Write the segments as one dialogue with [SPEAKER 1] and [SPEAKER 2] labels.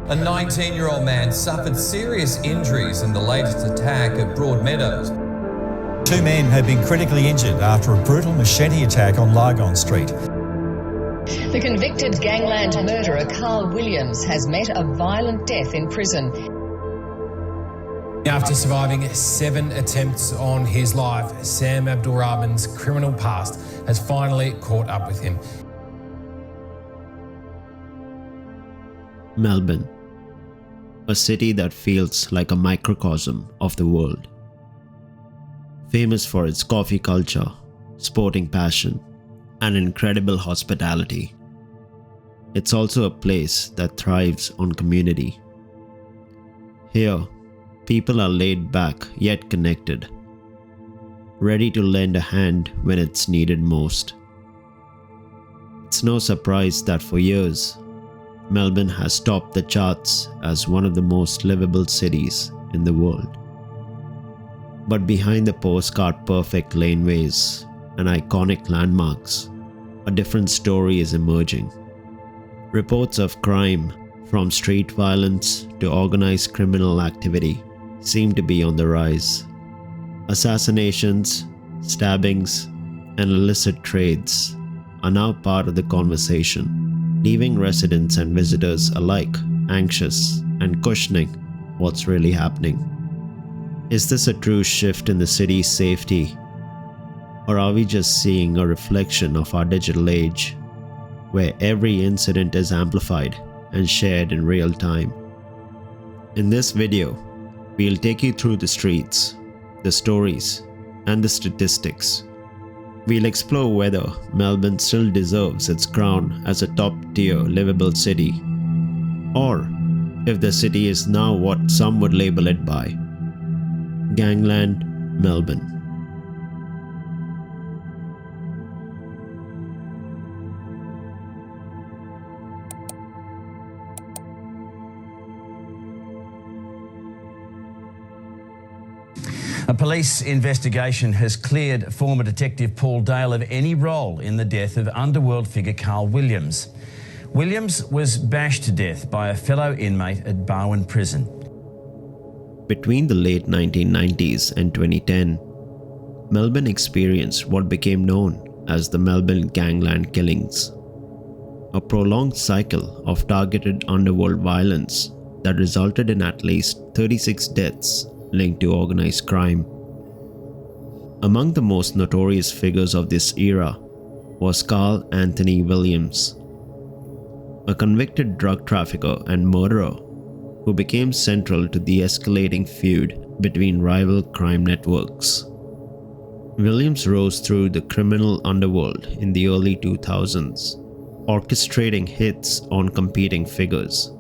[SPEAKER 1] A 19-year-old man suffered serious injuries in the latest attack at Broadmeadows.
[SPEAKER 2] 2 men have been critically injured after a brutal machete attack on Lygon Street.
[SPEAKER 3] The convicted gangland murderer Carl Williams has met a violent death in prison.
[SPEAKER 4] After surviving 7 attempts on his life, Sam Abdulrahman's criminal past has finally caught up with him.
[SPEAKER 5] Melbourne, a city that feels like a microcosm of the world. Famous for its coffee culture, sporting passion, and incredible hospitality. It's also a place that thrives on community. Here, people are laid back yet connected, ready to lend a hand when it's needed most. It's no surprise that for years, Melbourne has topped the charts as one of the most livable cities in the world. But behind the postcard-perfect laneways and iconic landmarks, a different story is emerging. Reports of crime, from street violence to organized criminal activity, seem to be on the rise. Assassinations, stabbings, and illicit trades are now part of the conversation, leaving residents and visitors alike anxious and questioning what's really happening. Is this a true shift in the city's safety, or are we just seeing a reflection of our digital age, where every incident is amplified and shared in real time? In this video, we'll take you through the streets, the stories, and the statistics. We'll explore whether Melbourne still deserves its crown as a top-tier livable city, or if the city is now what some would label it by: Gangland Melbourne.
[SPEAKER 6] A police investigation has cleared former Detective Paul Dale of any role in the death of underworld figure Carl Williams. Williams was bashed to death by a fellow inmate at Barwon Prison.
[SPEAKER 5] Between the late 1990s and 2010, Melbourne experienced what became known as the Melbourne Gangland Killings, a prolonged cycle of targeted underworld violence that resulted in at least 36 deaths linked to organized crime. Among the most notorious figures of this era was Carl Anthony Williams, a convicted drug trafficker and murderer who became central to the escalating feud between rival crime networks. Williams rose through the criminal underworld in the early 2000s, orchestrating hits on competing figures.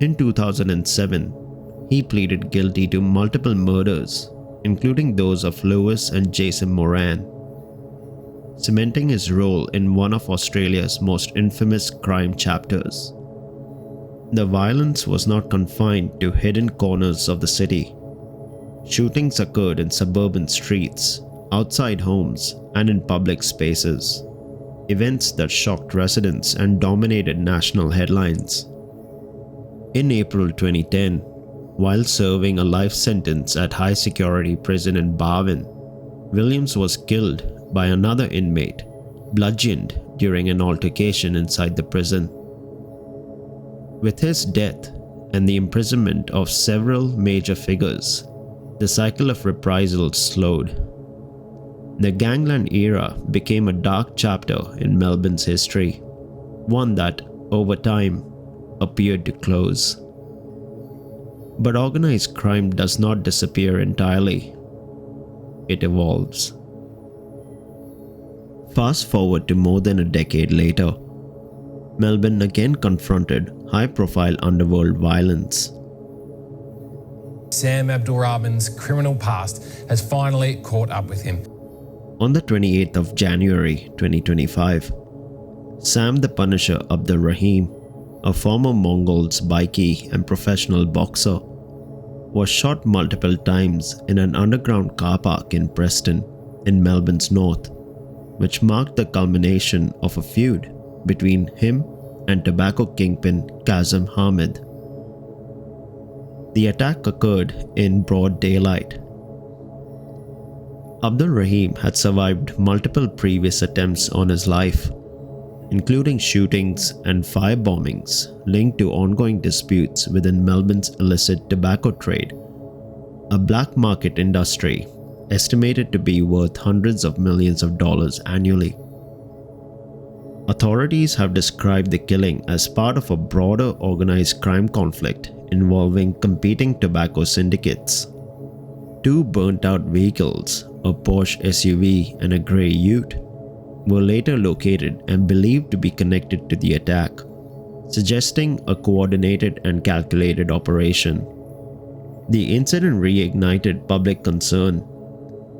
[SPEAKER 5] In 2007, he pleaded guilty to multiple murders, including those of Lewis and Jason Moran, cementing his role in one of Australia's most infamous crime chapters. The violence was not confined to hidden corners of the city. Shootings occurred in suburban streets, outside homes, and in public spaces, events that shocked residents and dominated national headlines. In April 2010, while serving a life sentence at high-security prison in Barwon, Williams was killed by another inmate, bludgeoned during an altercation inside the prison. With his death and the imprisonment of several major figures, the cycle of reprisals slowed. The Gangland era became a dark chapter in Melbourne's history, one that, over time, appeared to close. But organized crime does not disappear entirely. It evolves. Fast forward to more than a decade later, Melbourne again confronted high-profile underworld violence.
[SPEAKER 4] Sam Abdulrahman's criminal past has finally caught up with him.
[SPEAKER 5] On the 28th of January 2025, Sam the Punisher Abdul Rahim, a former Mongols bikie and professional boxer, was shot multiple times in an underground car park in Preston, in Melbourne's north, which marked the culmination of a feud between him and tobacco kingpin Kazim Hamid. The attack occurred in broad daylight. Abdul Rahim had survived multiple previous attempts on his life, including shootings and firebombings linked to ongoing disputes within Melbourne's illicit tobacco trade, a black market industry estimated to be worth hundreds of millions of dollars annually. Authorities have described the killing as part of a broader organized crime conflict involving competing tobacco syndicates. Two burnt-out vehicles, a Porsche SUV and a grey ute, were later located and believed to be connected to the attack, suggesting a coordinated and calculated operation. The incident reignited public concern.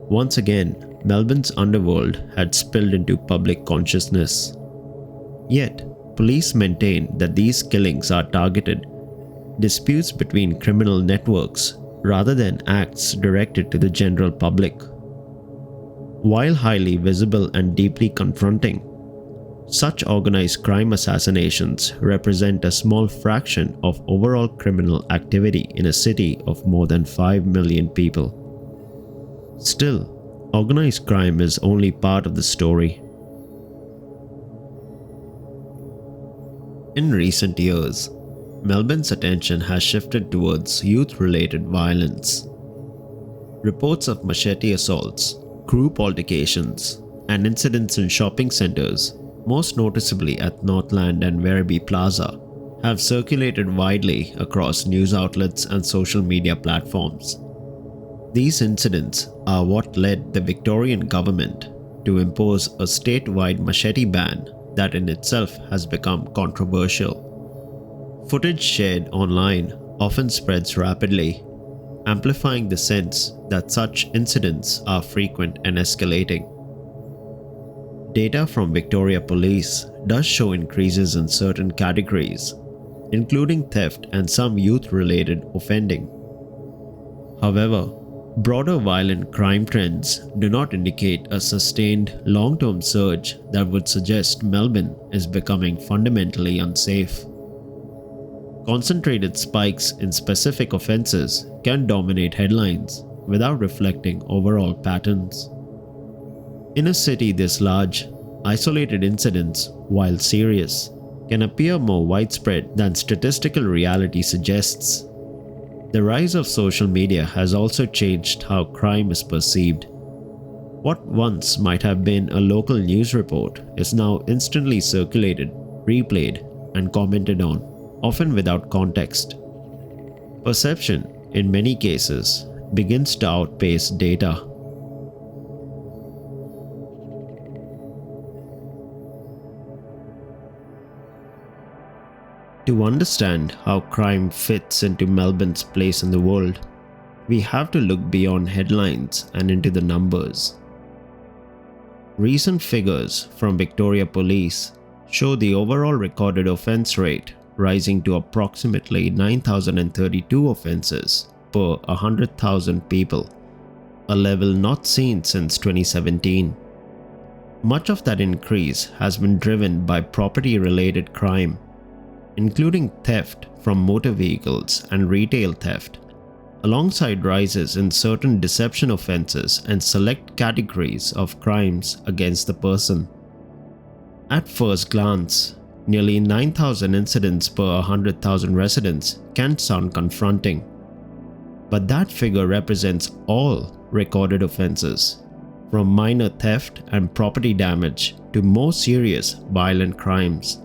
[SPEAKER 5] Once again, Melbourne's underworld had spilled into public consciousness. Yet, police maintain that these killings are targeted disputes between criminal networks rather than acts directed to the general public. While highly visible and deeply confronting, such organized crime assassinations represent a small fraction of overall criminal activity in a city of more than 5 million people. Still, organized crime is only part of the story. In recent years, Melbourne's attention has shifted towards youth-related violence. Reports of machete assaults, group altercations, and incidents in shopping centers, most noticeably at Northland and Werribee Plaza, have circulated widely across news outlets and social media platforms. These incidents are what led the Victorian government to impose a statewide machete ban that in itself has become controversial. Footage shared online often spreads rapidly, amplifying the sense that such incidents are frequent and escalating. Data from Victoria Police does show increases in certain categories, including theft and some youth-related offending. However, broader violent crime trends do not indicate a sustained long-term surge that would suggest Melbourne is becoming fundamentally unsafe. Concentrated spikes in specific offences can dominate headlines without reflecting overall patterns. In a city this large, isolated incidents, while serious, can appear more widespread than statistical reality suggests. The rise of social media has also changed how crime is perceived. What once might have been a local news report is now instantly circulated, replayed, and commented on, often without context. Perception, in many cases, begins to outpace data. To understand how crime fits into Melbourne's place in the world, we have to look beyond headlines and into the numbers. Recent figures from Victoria Police show the overall recorded offence rate rising to approximately 9,032 offences per 100,000 people, a level not seen since 2017. Much of that increase has been driven by property-related crime, including theft from motor vehicles and retail theft, alongside rises in certain deception offences and select categories of crimes against the person. At first glance, nearly 9,000 incidents per 100,000 residents can sound confronting, but that figure represents all recorded offences, from minor theft and property damage to more serious violent crimes.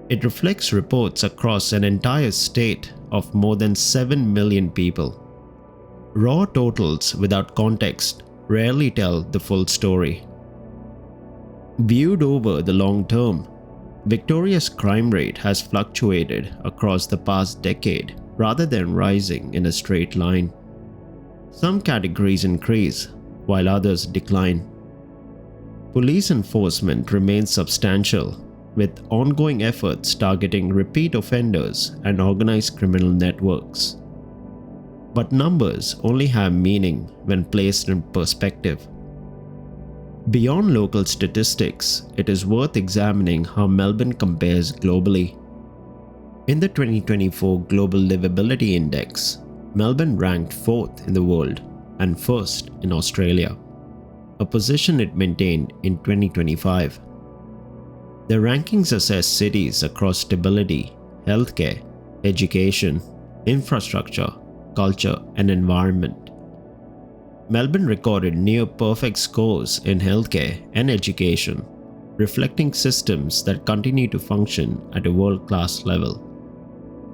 [SPEAKER 5] It reflects reports across an entire state of more than 7 million people. Raw totals without context rarely tell the full story. Viewed over the long term, Victoria's crime rate has fluctuated across the past decade rather than rising in a straight line. Some categories increase, while others decline. Police enforcement remains substantial, with ongoing efforts targeting repeat offenders and organized criminal networks. But numbers only have meaning when placed in perspective. Beyond local statistics, it is worth examining how Melbourne compares globally. In the 2024 Global Livability Index, Melbourne ranked 4th in the world and 1st in Australia, a position it maintained in 2025. The rankings assess cities across stability, healthcare, education, infrastructure, culture, and environment. Melbourne recorded near-perfect scores in healthcare and education, reflecting systems that continue to function at a world-class level.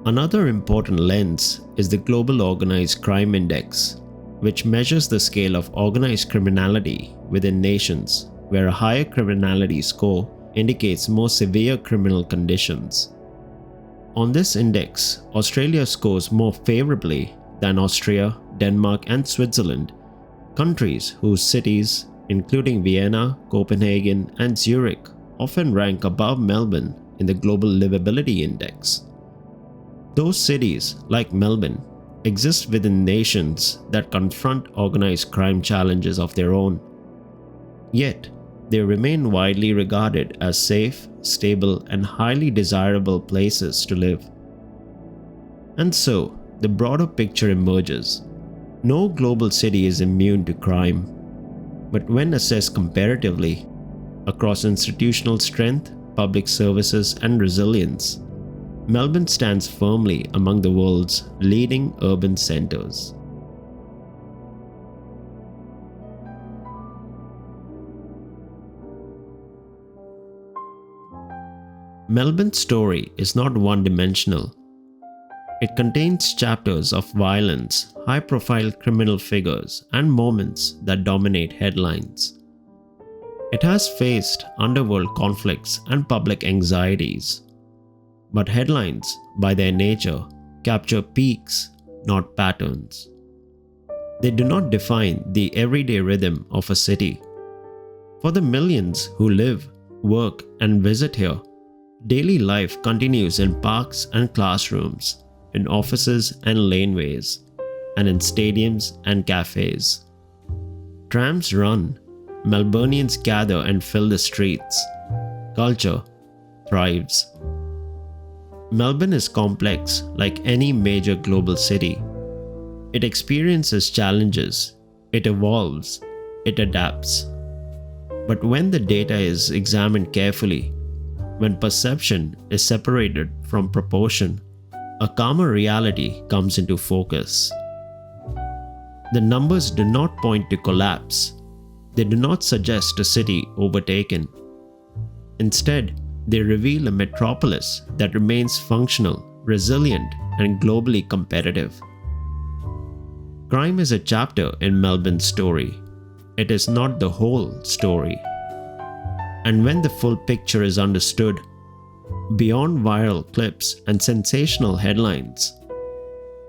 [SPEAKER 5] Another important lens is the Global Organized Crime Index, which measures the scale of organized criminality within nations, where a higher criminality score indicates more severe criminal conditions. On this index, Australia scores more favorably than Austria, Denmark, and Switzerland, countries whose cities, including Vienna, Copenhagen, and Zurich, often rank above Melbourne in the Global Livability Index. Those cities, like Melbourne, exist within nations that confront organized crime challenges of their own. Yet, they remain widely regarded as safe, stable, and highly desirable places to live. And so, the broader picture emerges. No global city is immune to crime, but when assessed comparatively, across institutional strength, public services, and resilience, Melbourne stands firmly among the world's leading urban centers. Melbourne's story is not one-dimensional. It contains chapters of violence, high-profile criminal figures, and moments that dominate headlines. It has faced underworld conflicts and public anxieties. But headlines, by their nature, capture peaks, not patterns. They do not define the everyday rhythm of a city. For the millions who live, work, and visit here, daily life continues in parks and classrooms, in offices and laneways, and in stadiums and cafes. Trams run, Melburnians gather and fill the streets. Culture thrives. Melbourne is complex like any major global city. It experiences challenges, it evolves, it adapts. But when the data is examined carefully, when perception is separated from proportion, a calmer reality comes into focus. The numbers do not point to collapse. They do not suggest a city overtaken. Instead, they reveal a metropolis that remains functional, resilient, and globally competitive. Crime is a chapter in Melbourne's story. It is not the whole story. And when the full picture is understood, beyond viral clips and sensational headlines,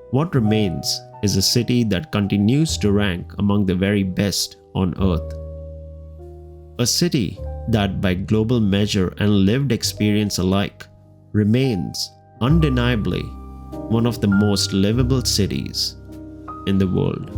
[SPEAKER 5] what remains is a city that continues to rank among the very best on earth. A city that, by global measure and lived experience alike, remains undeniably one of the most livable cities in the world.